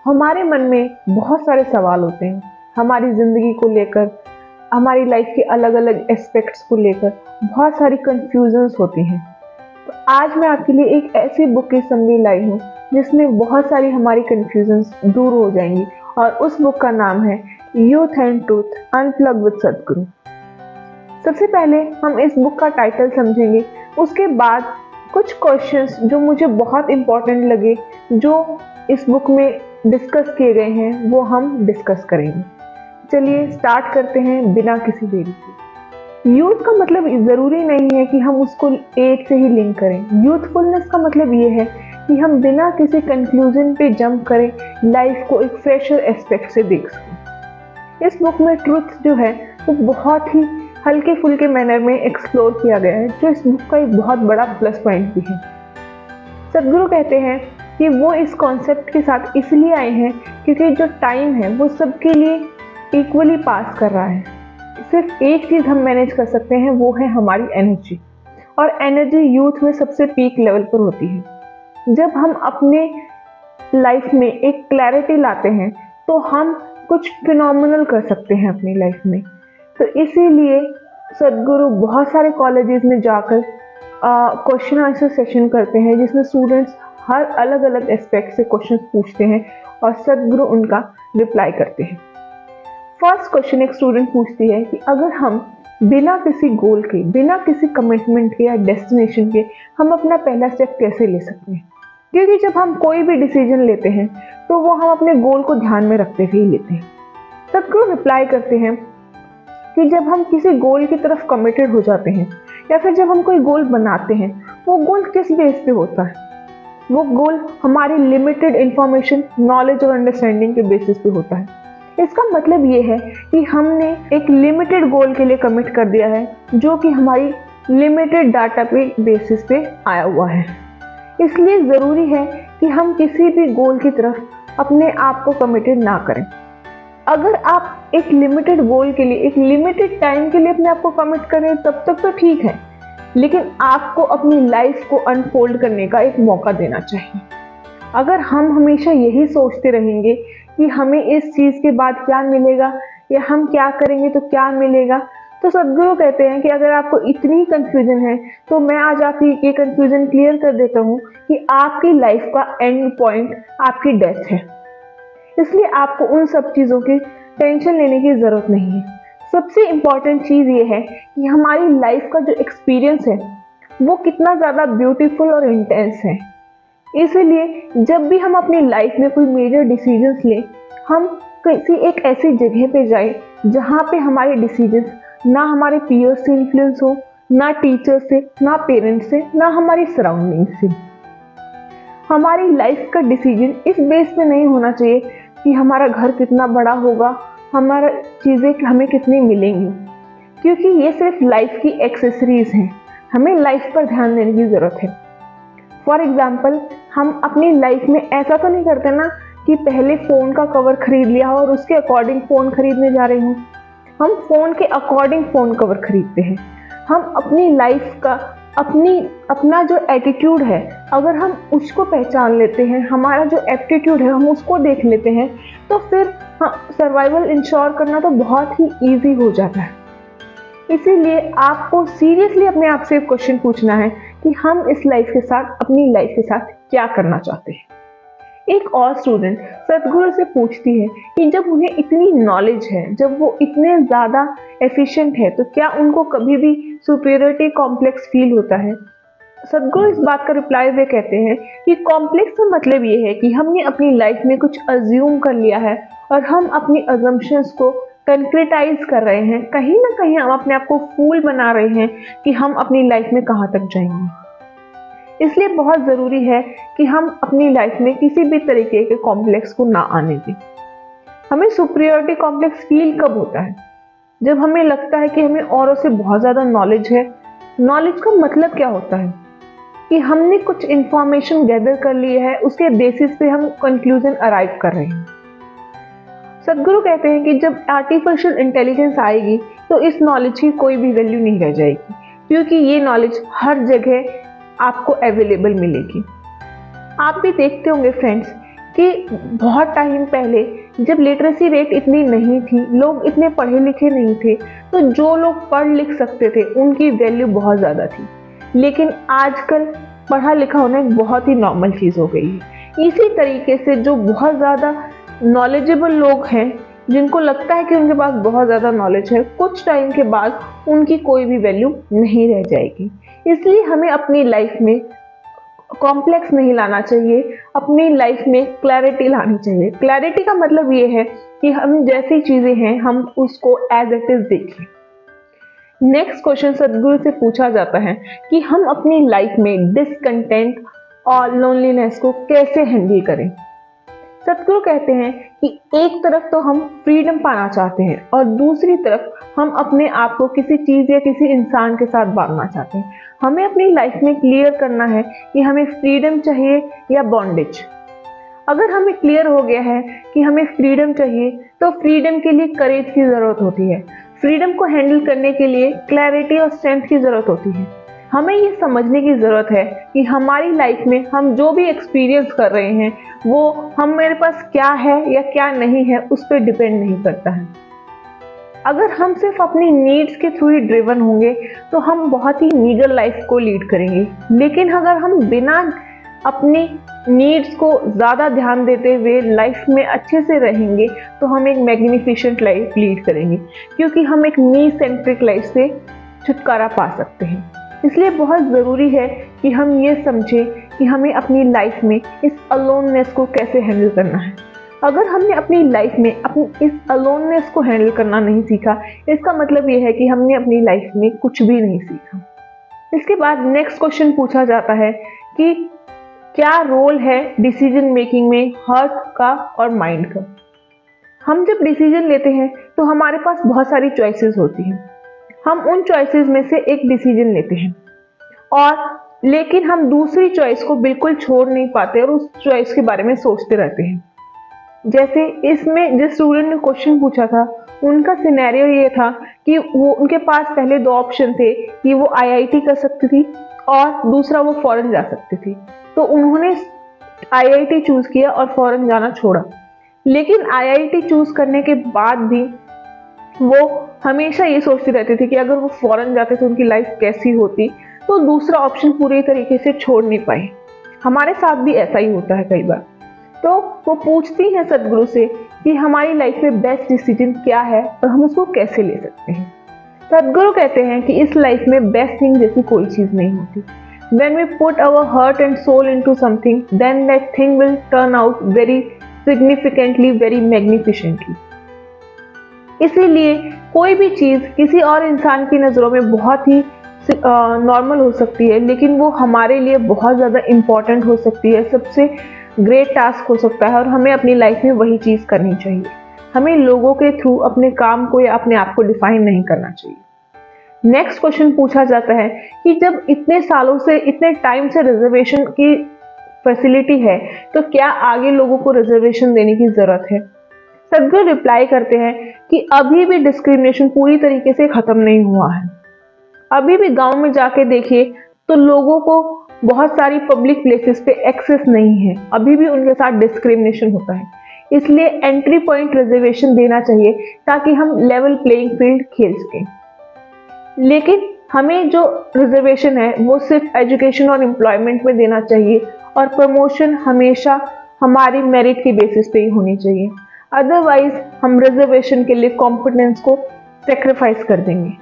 हमारे मन में बहुत सारे सवाल होते हैं हमारी ज़िंदगी को लेकर, हमारी लाइफ के अलग अलग एस्पेक्ट्स को लेकर बहुत सारी कंफ्यूजन्स होती हैं। तो आज मैं आपके लिए एक ऐसी बुक की समरी लाई हूँ जिसमें बहुत सारी हमारी कंफ्यूजन्स दूर हो जाएंगी, और उस बुक का नाम है youth and truth unplug with सदगुरु। सबसे पहले हम इस बुक का टाइटल समझेंगे, उसके बाद कुछ क्वेश्चंस जो मुझे बहुत इम्पोर्टेंट लगे जो इस बुक में डिस्कस किए गए हैं वो हम डिस्कस करेंगे। चलिए स्टार्ट करते हैं बिना किसी देरी के। यूथ का मतलब ज़रूरी नहीं है कि हम उसको एज से ही लिंक करें। यूथफुलनेस का मतलब ये है कि हम बिना किसी कंक्लूजन पे जंप करें, लाइफ को एक फ्रेशर एस्पेक्ट से देख सकें। इस बुक में ट्रुथ जो है वो बहुत ही हल्के फुल्के मैनर में एक्सप्लोर किया गया है, जो इस बुक का एक बहुत बड़ा प्लस पॉइंट भी है। सदगुरु कहते हैं कि वो इस कॉन्सेप्ट के साथ इसलिए आए हैं क्योंकि जो टाइम है वो सबके लिए इक्वली पास कर रहा है। सिर्फ एक चीज़ हम मैनेज कर सकते हैं, वो है हमारी एनर्जी, और एनर्जी यूथ में सबसे पीक लेवल पर होती है। जब हम अपने लाइफ में एक क्लैरिटी लाते हैं तो हम कुछ फिनोमिनल कर सकते हैं अपनी लाइफ में। तो इसीलिए सदगुरु बहुत सारे कॉलेजेस में जाकर क्वेश्चन आंसर सेशन करते हैं, जिसमें स्टूडेंट्स हर अलग अलग एस्पेक्ट से क्वेश्चन पूछते हैं और सदगुरु उनका रिप्लाई करते हैं। फर्स्ट क्वेश्चन एक स्टूडेंट पूछती है कि अगर हम बिना किसी गोल के, बिना किसी कमिटमेंट के या डेस्टिनेशन के हम अपना पहला स्टेप कैसे ले सकते हैं। क्योंकि जब हम कोई भी डिसीजन लेते हैं तो वो हम अपने गोल को ध्यान में रखते हुए लेते हैं। सदगुरु रिप्लाई करते हैं कि जब हम किसी गोल की तरफ कमिटेड हो जाते हैं या फिर जब हम कोई गोल बनाते हैं, वो गोल किस बेस पे होता है? वो गोल हमारी लिमिटेड इंफॉर्मेशन, नॉलेज और अंडरस्टैंडिंग के बेसिस पे होता है। इसका मतलब ये है कि हमने एक लिमिटेड गोल के लिए कमिट कर दिया है, जो कि हमारी लिमिटेड डाटा पे बेसिस पे आया हुआ है। इसलिए ज़रूरी है कि हम किसी भी गोल की तरफ अपने आप को कमिटेड ना करें। अगर आप एक लिमिटेड गोल के लिए, एक लिमिटेड टाइम के लिए अपने आप को कमिट करें तब तक तो ठीक है, लेकिन आपको अपनी लाइफ को अनफोल्ड करने का एक मौका देना चाहिए। अगर हम हमेशा यही सोचते रहेंगे कि हमें इस चीज़ के बाद क्या मिलेगा या हम क्या करेंगे तो क्या मिलेगा, तो सदगुरु कहते हैं कि अगर आपको इतनी कंफ्यूजन है तो मैं आज आपकी ये कंफ्यूजन क्लियर कर देता हूँ कि आपकी लाइफ का एंड पॉइंट आपकी डेथ है। इसलिए आपको उन सब चीज़ों की टेंशन लेने की ज़रूरत नहीं है। सबसे इम्पॉर्टेंट चीज़ ये है कि हमारी लाइफ का जो एक्सपीरियंस है वो कितना ज़्यादा ब्यूटीफुल और इंटेंस है। इसीलिए जब भी हम अपनी लाइफ में कोई मेजर डिसीजंस लें, हम किसी एक ऐसी जगह पे जाए जहाँ पे हमारे डिसीजंस ना हमारे पीयर्स से इन्फ्लुएंस हो, ना टीचर्स से, ना पेरेंट्स से, ना हमारी सराउंडिंग से। हमारी लाइफ का डिसीजन इस बेस पे नहीं होना चाहिए कि हमारा घर कितना बड़ा होगा, हमारा चीज़ें हमें कितनी मिलेंगी, क्योंकि ये सिर्फ लाइफ की एक्सेसरीज हैं। हमें लाइफ पर ध्यान देने की ज़रूरत है। फॉर एग्जाम्पल, हम अपनी लाइफ में ऐसा तो नहीं करते ना कि पहले फ़ोन का कवर खरीद लिया और उसके अकॉर्डिंग फ़ोन खरीदने जा रहे हूँ। हम फ़ोन के अकॉर्डिंग फ़ोन कवर खरीदते हैं। हम अपनी लाइफ का अपना जो एटीट्यूड है, अगर हम उसको पहचान लेते हैं, हमारा जो एप्टीट्यूड है हम उसको देख लेते हैं, तो फिर सर्वाइवल इंश्योर करना तो बहुत ही ईजी हो जाता है। इसीलिए आपको सीरियसली अपने आप से एक क्वेश्चन पूछना है कि हम इस लाइफ के साथ, अपनी लाइफ के साथ क्या करना चाहते हैं। एक और स्टूडेंट सदगुरु से पूछती है कि जब उन्हें इतनी नॉलेज है, जब वो इतने ज़्यादा एफिशिएंट है, तो क्या उनको कभी भी सुपीरियरिटी कॉम्प्लेक्स फील होता है। सदगुरु इस बात का रिप्लाई वे कहते हैं कि कॉम्प्लेक्स का मतलब ये है कि हमने अपनी लाइफ में कुछ अज्यूम कर लिया है और हम अपनी अजम्पशंस को कंक्रीटाइज कर रहे हैं। कहीं ना कहीं हम अपने आप को फूल बना रहे हैं कि हम अपनी लाइफ में कहाँ तक जाएंगे। इसलिए बहुत ज़रूरी है कि हम अपनी लाइफ में किसी भी तरीके के कॉम्प्लेक्स को ना आने दें। हमें सुपीरियरिटी कॉम्प्लेक्स फील कब होता है? जब हमें लगता है कि हमें औरों से बहुत ज़्यादा नॉलेज है। नॉलेज का मतलब क्या होता है कि हमने कुछ इंफॉर्मेशन गैदर कर ली है, उसके बेसिस पे हम कंक्लूजन अराइव कर रहे हैं। सदगुरु कहते हैं कि जब आर्टिफिशियल इंटेलिजेंस आएगी तो इस नॉलेज की कोई भी वैल्यू नहीं रह जाएगी, क्योंकि ये नॉलेज हर जगह आपको अवेलेबल मिलेगी। आप भी देखते होंगे फ्रेंड्स कि बहुत टाइम पहले जब लिटरेसी रेट इतनी नहीं थी, लोग इतने पढ़े लिखे नहीं थे, तो जो लोग पढ़ लिख सकते थे उनकी वैल्यू बहुत ज़्यादा थी। लेकिन आजकल पढ़ा लिखा होना एक बहुत ही नॉर्मल चीज़ हो गई है। इसी तरीके से जो बहुत ज़्यादा नॉलेजेबल लोग हैं, जिनको लगता है कि उनके पास बहुत ज़्यादा नॉलेज है, कुछ टाइम के बाद उनकी कोई भी वैल्यू नहीं रह जाएगी। इसलिए हमें अपनी लाइफ में कॉम्प्लेक्स नहीं लाना चाहिए, अपनी लाइफ में क्लैरिटी लानी चाहिए। क्लैरिटी का मतलब ये है कि हम जैसी चीज़ें हैं हम उसको एज इट इज़ देखें। नेक्स्ट क्वेश्चन सदगुरु से पूछा जाता है कि हम अपनी लाइफ में डिसकंटेंट और लोनलीनेस को कैसे हैंडल करें। सदगुरु कहते हैं कि एक तरफ तो हम फ्रीडम पाना चाहते हैं और दूसरी तरफ हम अपने आप को किसी चीज़ या किसी इंसान के साथ बांधना चाहते हैं। हमें अपनी लाइफ में क्लियर करना है कि हमें फ्रीडम चाहिए या बॉन्डेज। अगर हमें क्लियर हो गया है कि हमें फ्रीडम चाहिए, तो फ्रीडम के लिए करेज की ज़रूरत होती है। फ्रीडम को हैंडल करने के लिए क्लैरिटी और स्ट्रेंथ की ज़रूरत होती है। हमें ये समझने की ज़रूरत है कि हमारी लाइफ में हम जो भी एक्सपीरियंस कर रहे हैं वो हम मेरे पास क्या है या क्या नहीं है उस पर डिपेंड नहीं करता है। अगर हम सिर्फ अपनी नीड्स के थ्रू ही ड्रिवन होंगे तो हम बहुत ही मीगर लाइफ को लीड करेंगे। लेकिन अगर हम बिना अपनी नीड्स को ज़्यादा ध्यान देते हुए लाइफ में अच्छे से रहेंगे तो हम एक मैग्निफिशेंट लाइफ लीड करेंगे, क्योंकि हम एक मी सेंट्रिक लाइफ से छुटकारा पा सकते हैं। इसलिए बहुत ज़रूरी है कि हम ये समझें कि हमें अपनी लाइफ में इस अलोननेस को कैसे हैंडल करना है। अगर हमने अपनी लाइफ में अपनी इस अलोननेस को हैंडल करना नहीं सीखा, इसका मतलब ये है कि हमने अपनी लाइफ में कुछ भी नहीं सीखा। इसके बाद नेक्स्ट क्वेश्चन पूछा जाता है कि क्या रोल है डिसीजन मेकिंग में हार्ट का और माइंड का। हम जब डिसीजन लेते हैं तो हमारे पास बहुत सारी चॉइसेस होती हैं। हम उन चॉइसेस में से एक डिसीजन लेते हैं और लेकिन हम दूसरी चॉइस को बिल्कुल छोड़ नहीं पाते और उस चॉइस के बारे में सोचते रहते हैं। जैसे इसमें जिस स्टूडेंट ने क्वेश्चन पूछा था उनका सिनेरियो ये था कि वो उनके पास पहले दो ऑप्शन थे कि वो आईआईटी कर सकती थी और दूसरा वो फॉरेन जा सकती थी। तो उन्होंने आईआईटी चूज किया और फॉरेन जाना छोड़ा। लेकिन आईआईटी चूज करने के बाद भी वो हमेशा ये सोचती रहती थी कि अगर वो फॉरेन जाते तो उनकी लाइफ कैसी होती, तो दूसरा ऑप्शन पूरी तरीके से छोड़ नहीं पाए। हमारे साथ भी ऐसा ही होता है कई बार। तो वो पूछती हैं सदगुरु से कि हमारी लाइफ में बेस्ट डिसीजन क्या है और हम उसको कैसे ले सकते हैं। सदगुरु कहते हैं कि इस लाइफ में बेस्ट थिंग जैसी कोई चीज़ नहीं होती। When we put our heart and soul into something, then that thing will turn out very significantly, very magnificently. इसीलिए कोई भी चीज़ किसी और इंसान की नज़रों में बहुत ही नॉर्मल हो सकती है, लेकिन वो हमारे लिए बहुत ज़्यादा इम्पॉर्टेंट हो सकती है, सबसे ग्रेट टास्क हो सकता है और हमें अपनी लाइफ में वही चीज़ करनी चाहिए। हमें लोगों के थ्रू अपने काम को या अपने आप को डिफाइन नहीं करना चाहिए। नेक्स्ट क्वेश्चन पूछा जाता है कि जब इतने सालों से इतने टाइम से रिजर्वेशन की फैसिलिटी है तो क्या आगे लोगों को रिजर्वेशन देने की ज़रूरत है। सदगुरु रिप्लाई करते हैं कि अभी भी डिस्क्रिमिनेशन पूरी तरीके से ख़त्म नहीं हुआ है। अभी भी गांव में जाके देखिए तो लोगों को बहुत सारी पब्लिक प्लेसेस पे एक्सेस नहीं है, अभी भी उनके साथ डिस्क्रिमिनेशन होता है। इसलिए एंट्री पॉइंट रिजर्वेशन देना चाहिए ताकि हम लेवल प्लेइंग फील्ड खेल सकें। लेकिन हमें जो रिजर्वेशन है वो सिर्फ एजुकेशन और एम्प्लॉयमेंट में देना चाहिए और प्रमोशन हमेशा हमारी मेरिट के बेसिस पे ही होनी चाहिए। अदरवाइज हम रिजर्वेशन के लिए कॉम्पिटेंस को सेक्रीफाइस कर देंगे।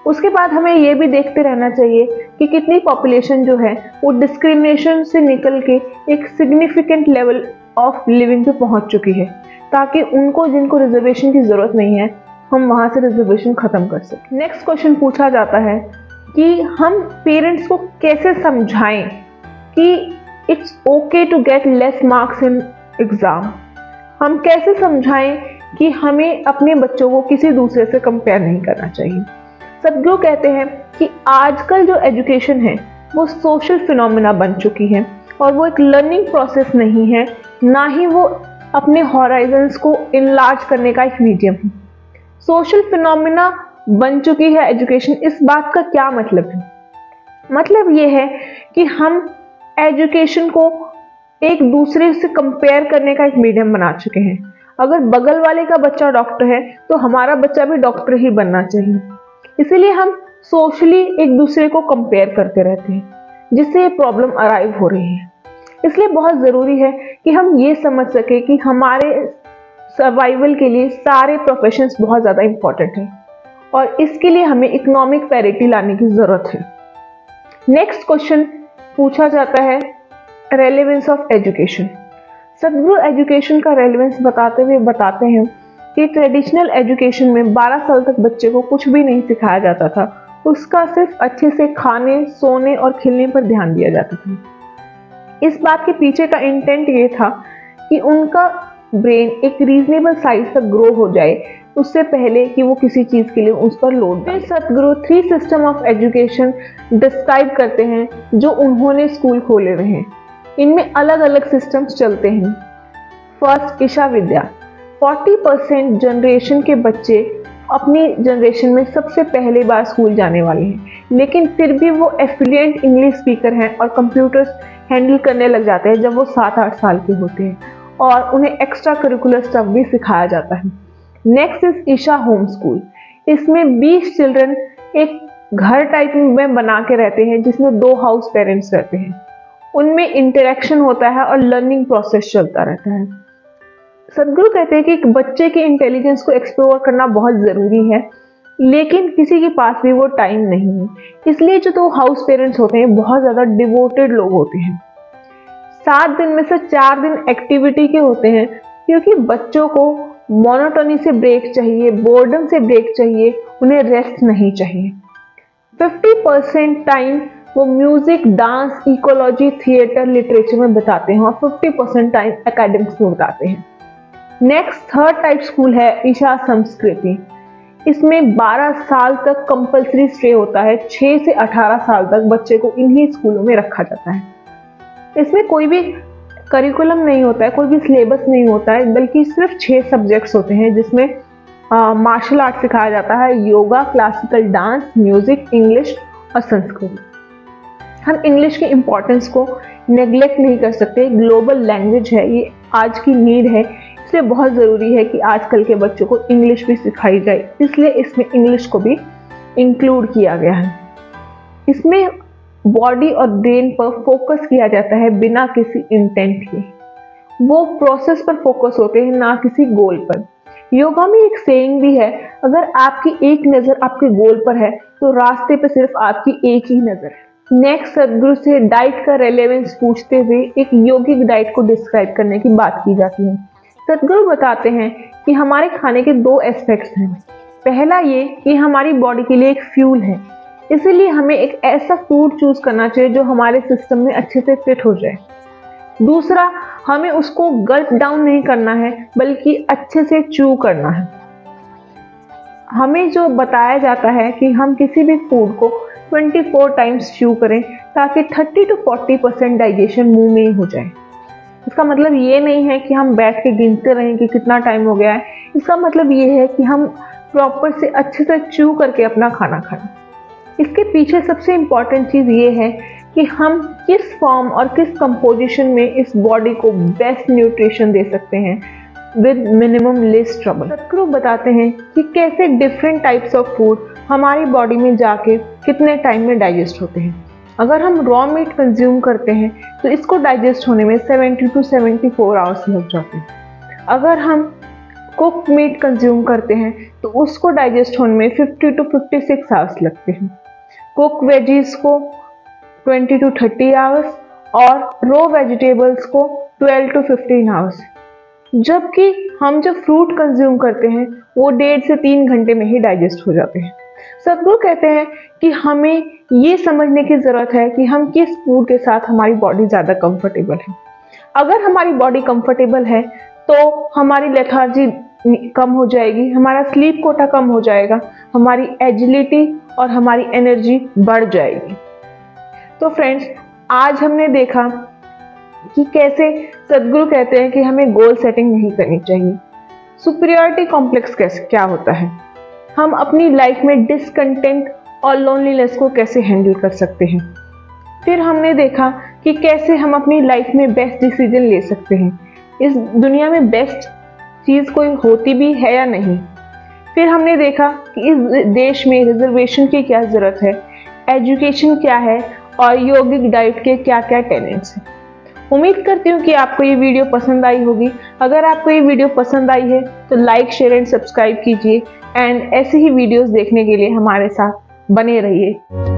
उसके बाद हमें ये भी देखते रहना चाहिए कि कितनी पॉपुलेशन जो है वो डिस्क्रिमिनेशन से निकल के एक सिग्निफिकेंट लेवल ऑफ लिविंग पे पहुंच चुकी है, ताकि उनको जिनको रिजर्वेशन की ज़रूरत नहीं है हम वहाँ से रिजर्वेशन ख़त्म कर सकें। नेक्स्ट क्वेश्चन पूछा जाता है कि हम पेरेंट्स को कैसे समझाएं कि it's okay to get less marks in exam. हम कैसे समझाएं कि हमें अपने बच्चों को किसी दूसरे से कंपेयर नहीं करना चाहिए। सदगुरु कहते हैं कि आजकल जो एजुकेशन है वो सोशल फिनोमेना बन चुकी है और वो एक लर्निंग प्रोसेस नहीं है, ना ही वो अपने हॉराइजन्स को इनलार्ज करने का एक मीडियम है। सोशल फिनोमेना बन चुकी है एजुकेशन। इस बात का क्या मतलब है? मतलब ये है कि हम एजुकेशन को एक दूसरे से कंपेयर करने का एक मीडियम बना चुके हैं। अगर बगल वाले का बच्चा डॉक्टर है तो हमारा बच्चा भी डॉक्टर ही बनना चाहिए। इसीलिए हम सोशली एक दूसरे को कंपेयर करते रहते हैं, जिससे ये प्रॉब्लम अराइव हो रही है। इसलिए बहुत ज़रूरी है कि हम ये समझ सके कि हमारे सर्वाइवल के लिए सारे प्रोफेशंस बहुत ज़्यादा इम्पॉर्टेंट हैं और इसके लिए हमें इकोनॉमिक पैरिटी लाने की ज़रूरत है। नेक्स्ट क्वेश्चन पूछा जाता है, रेलेवेंस ऑफ एजुकेशन। सदगुरु एजुकेशन का रेलेवेंस बताते हुए बताते हैं कि ट्रेडिशनल एजुकेशन में 12 साल तक बच्चे को कुछ भी नहीं सिखाया जाता था, उसका सिर्फ अच्छे से खाने, सोने और खेलने पर ध्यान दिया जाता था। इस बात के पीछे का इंटेंट ये था कि उनका ब्रेन एक रीजनेबल साइज तक ग्रो हो जाए, उससे पहले कि वो किसी चीज के लिए उस पर लोड डाले। सदगुरु 3 सिस्टम ऑफ एजुकेशन डिस्क्राइब करते हैं जो उन्होंने स्कूल खोले हुए हैं। इनमें अलग अलग सिस्टम्स चलते हैं। फर्स्ट, ईशा विद्या। 40% जनरेशन के बच्चे अपनी जनरेशन में सबसे पहले बार स्कूल जाने वाले हैं, लेकिन फिर भी वो एफ्लुएंट इंग्लिश स्पीकर हैं और कंप्यूटर्स हैंडल करने लग जाते हैं जब वो 7-8 साल के होते हैं और उन्हें एक्स्ट्रा करिकुलर स्टफ भी सिखाया जाता है। Next is Isha home school. इसमें 20 चिल्ड्रन एक घर टाइप में बना के रहते हैं जिसमें 2 हाउस पेरेंट्स रहते हैं। उनमें इंटरेक्शन होता है और लर्निंग प्रोसेस चलता रहता है। सदगुरु कहते हैं कि एक बच्चे के इंटेलिजेंस को एक्सप्लोर करना बहुत ज़रूरी है, लेकिन किसी के पास भी वो टाइम नहीं है। इसलिए जो 2 हाउस पेरेंट्स होते हैं बहुत ज़्यादा डिवोटेड लोग होते हैं। 7 दिन में से 4 दिन एक्टिविटी के होते हैं, क्योंकि बच्चों को मोनोटोनी से ब्रेक चाहिए, बोर्डम से ब्रेक चाहिए, उन्हें रेस्ट नहीं चाहिए। 50% टाइम वो music, dance, ecology, theatre, literature में बिताते हैं और 50% टाइम एकेडमिक्स में बिताते हैं। नेक्स्ट, थर्ड टाइप स्कूल है ईशा संस्कृति। इसमें 12 साल तक कंपलसरी स्टे होता है। 6 से 18 साल तक बच्चे को इन्हीं स्कूलों में रखा जाता है। इसमें कोई भी करिकुलम नहीं होता है, कोई भी सिलेबस नहीं होता है, बल्कि सिर्फ 6 सब्जेक्ट्स होते हैं जिसमें मार्शल आर्ट सिखाया जाता है, yoga, classical dance, music, English और संस्कृत। हम इंग्लिश के इम्पोर्टेंस को नेग्लेक्ट नहीं कर सकते। ग्लोबल लैंग्वेज है, ये आज की नीड है, इसलिए बहुत ज़रूरी है कि आजकल के बच्चों को इंग्लिश भी सिखाई जाए, इसलिए इसमें इंग्लिश को भी इंक्लूड किया गया है। इसमें बॉडी और ब्रेन पर फोकस किया जाता है बिना किसी इंटेंट के। वो प्रोसेस पर फोकस होते हैं, ना किसी गोल पर। योगा में एक सेइंग भी है, अगर आपकी एक नज़र आपके गोल पर है तो रास्ते पे सिर्फ आपकी एक ही नज़र है। नेक्स्ट, सदगुरु से डाइट का रेलेवेंस पूछते हुए एक योगिक डाइट को डिस्क्राइब करने की बात की जाती है। सदगुरु बताते हैं कि हमारे खाने के 2 एस्पेक्ट्स हैं। पहला ये कि हमारी बॉडी के लिए एक फ्यूल है, इसीलिए हमें एक ऐसा फूड चूज करना चाहिए जो हमारे सिस्टम में अच्छे से फिट हो जाए। दूसरा, हमें उसको गल्प डाउन नहीं करना है, बल्कि अच्छे से च्यू करना है। हमें जो बताया जाता है कि हम किसी भी फूड को 24 टाइम्स च्यू करें ताकि 30 to 40% डाइजेशन मुंह में ही हो जाए। इसका मतलब ये नहीं है कि हम बैठ के गिनते रहें कि कितना टाइम हो गया है। इसका मतलब ये है कि हम प्रॉपर से अच्छे से च्यू करके अपना खाना खाएं। इसके पीछे सबसे इम्पॉर्टेंट चीज़ ये है कि हम किस फॉर्म और किस कंपोजिशन में इस बॉडी को बेस्ट न्यूट्रिशन दे सकते हैं विद मिनिमम लेस ट्रबल। सदगुरु बताते हैं कि कैसे डिफरेंट टाइप्स ऑफ फूड हमारी बॉडी में जाके कितने टाइम में डाइजेस्ट होते हैं। अगर हम रॉ मीट कंज्यूम करते हैं तो इसको डाइजेस्ट होने में 70 to 74 आवर्स लग जाते हैं। अगर हम कुक मीट कंज्यूम करते हैं तो उसको डाइजेस्ट होने में 50 to 56 आवर्स लगते हैं। कुक वेजीज को 20 to 30 आवर्स और रो वेजिटेबल्स को 12 to 15 आवर्स। जबकि हम जब फ्रूट कंज्यूम करते हैं वो 1.5 से 3 घंटे में ही डाइजेस्ट हो जाते हैं। सदगुरु कहते हैं कि हमें ये समझने की ज़रूरत है कि हम किस फूड के साथ हमारी बॉडी ज़्यादा कंफर्टेबल है। अगर हमारी बॉडी कंफर्टेबल है तो हमारी लेथार्जी कम हो जाएगी, हमारा स्लीप कोटा कम हो जाएगा, हमारी एजिलिटी और हमारी एनर्जी बढ़ जाएगी। तो फ्रेंड्स, आज हमने देखा कि कैसे सदगुरु कहते हैं कि हमें गोल सेटिंग नहीं करनी चाहिए। सुपीरियरिटी कॉम्प्लेक्स कैसे क्या होता है, हम अपनी लाइफ में डिसकंटेंट और लोनलीनेस को कैसे हैंडल कर सकते हैं। फिर हमने देखा कि कैसे हम अपनी लाइफ में बेस्ट डिसीजन ले सकते हैं, इस दुनिया में बेस्ट चीज़ कोई होती भी है या नहीं। फिर हमने देखा कि इस देश में रिजर्वेशन की क्या ज़रूरत है, एजुकेशन क्या है और यौगिक डाइट के क्या क्या टेनेंट्स हैं। उम्मीद करती हूँ कि आपको ये वीडियो पसंद आई होगी। अगर आपको ये वीडियो पसंद आई है तो लाइक, शेयर एंड सब्सक्राइब कीजिए एंड ऐसे ही वीडियोस देखने के लिए हमारे साथ बने रहिए।